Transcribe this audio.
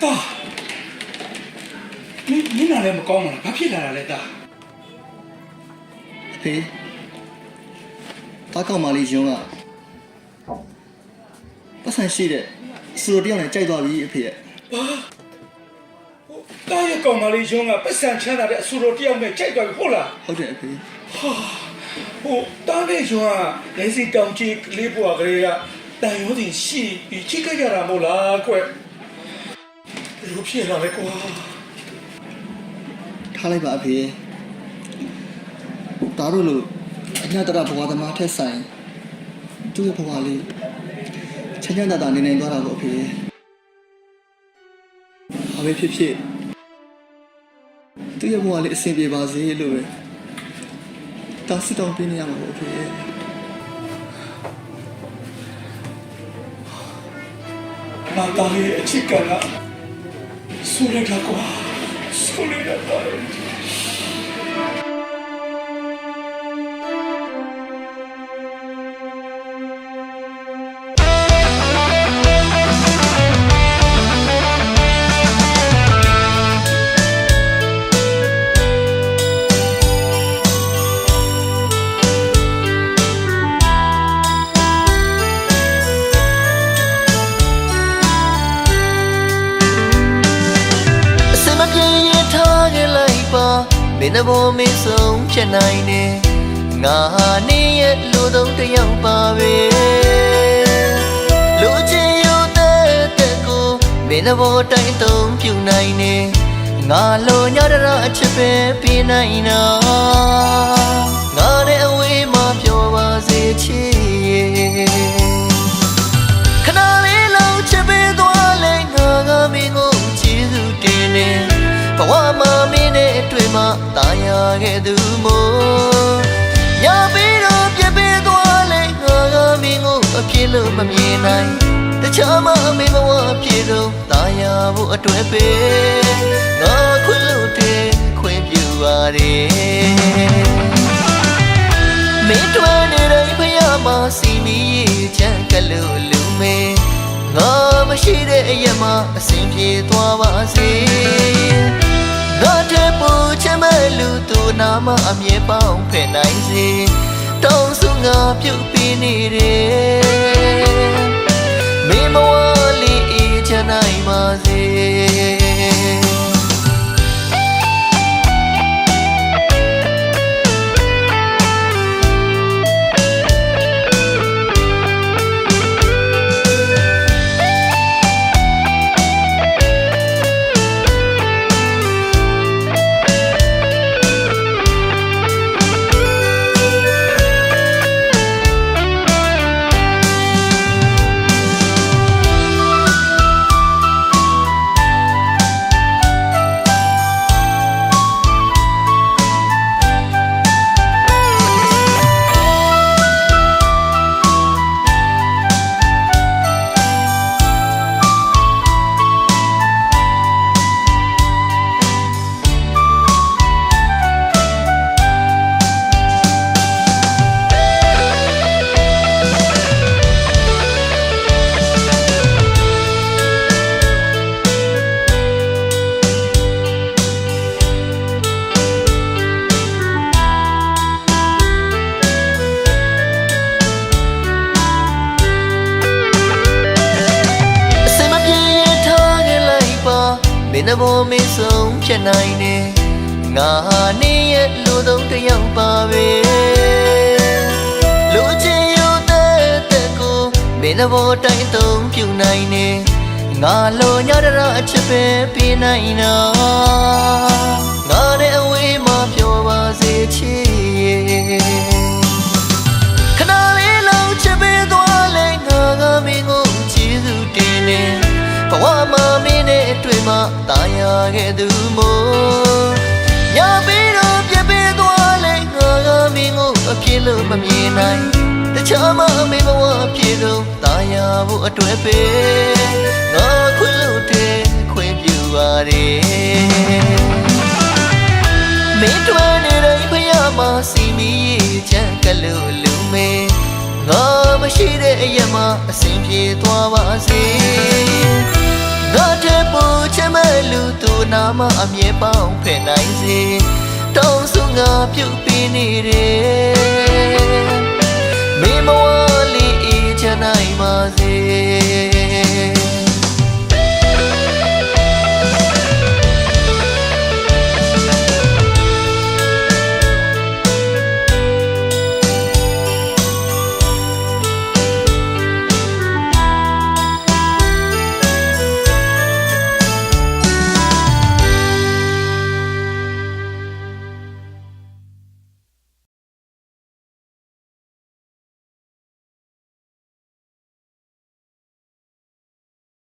တာမင်းနာလည်းမကောင်းပါလားဘာဖြစ်လာတာလဲတာအဖေတားကောက်မာလေးယွန်းကပတ်စံရှိတဲ့စူရိုတယောက်နဲ့ကြိုက်သွားပြီအဖေရဲ့ဘာတားရဲ့ကောင်မလေးယွန်းကပတ်စံချမ်းသာတဲ့အဆူတော်တယောက်နဲ့ကြိုက်သွားပြီဟုတ်လားဟုတ်တယ်အဖေဟာတားနဲ့ယွန်းကလက်စီတောင်ကြီးလေးပွားကလေးကတန်ရုံးစီရှိပြီးချိတ်ကြရတာမဟုတ်လားကွလူဖြစ်လာလေကွာထားလိုက်ပါအဖေဒါတို့လို့အညတရဘဝသမားထက်ဆိုင်သူ့ရဲ့ဘဝလေးချမ်းချမ်းသာသာနေနိုင်သွားတာပေါ့အဖေအမေဖြစ်ဖြစ်သူ့ရဲ့ဘဝလေးအဆင်ပြေပါစေလို့ပဲတောင်းစတောင်းပေးနေရမှာပေါ့အဖေမာတာရဲ့အချစ်ကလာဆူလိုက်တာကွာဆူလိုက်တာမင်းဘောမင်းဆုံးချက်နိုင်နေငါဟာနေရဲ့လူသုံးတယောက်ပါပဲလူချင်းယူတဲ့ကိုမင်းဘောတိုင်းသုံးပြူနိုင်နေငါလိုညရအချစ်ပဲပြနိုင်တော့ငါနဲ့အဝေးမှာပြောပါစေချစ်ခဏလေးလောက်ချစ်ပေးသွားလဲငါကမင်းကိုချစ်သူတင်နေဘဝမှာမင်းနဲ့တွေ့မှတာယာခဲ့သူမို့ညပြီးတော့ပြပြသွားလဲငါကမင်းကိုအပြစ်လို့မမြင်နိုင်တခြားမမင်းဘဝဖြစ်တော့တာယာဖို့အတွက်ပဲငါခွင့်လို့တဲ့ခွင့်ပြုပါတယ်မင်းတွေ့နေတဲ့ဖယားမှာစီမီချမ်းကလို့လူမေငါမရှိတဲ့အရက်မှာအစဉ်ပြေသွားပါစေငါတဲ့ပူချင်မဲ့လူသူနာမအမြဲပေါင်းဖယ်နိုင်စေတောင်းစုငါပြုတ်ပြီးနေတယ်မင်းမဝလေးအေးချမ်းနိုင်ပါစေမင်းဘောမင်းဆုံးချက်နိုင်နေငါဟာနေရဲ့လူသုံးတယောက်ပါပဲလူချင်းယူတဲ့ကိုမင်းဘောတိုင်းသုံးပြူနိုင်နေငါလိုညရအချစ်ပဲပြနိုင်တော့ငါနဲ့အဝေးမှာပြောပါစေချစ်ခဏလေးလောက်ချစ်ပေးသွားလဲငါကမင်းကိုချစ်သူတင်နေဘဝမှာမင်းနဲ့တွေ့မှတာယာခဲ့သူမို့ညပြီးတော့ပြပြသွားလဲငါကမင်းကိုအပြစ်လို့မမြင်နိုင်တခြားမမင်းဘဝဖြစ်တော့တာယာဖို့အတွက်ပဲငါခွင့်လို့တဲ့ခွင့်ပြုပါတယ်မင်းတွေ့နေတဲ့ဖယားမှာစီမီချမ်းကလို့လူမေငါမရှိတဲ့အရက်မှာအစဉ်ပြေသွားပါစေငါတဲ့ပူချ မဲ့လူသူနာမအမြဲပေါင်းဖယ်နိုင်စေတောင်းစုငါပြုတ်ပြီးနေတယ်မေမဝလေးအေးချမ်းနိုင်ပါစေ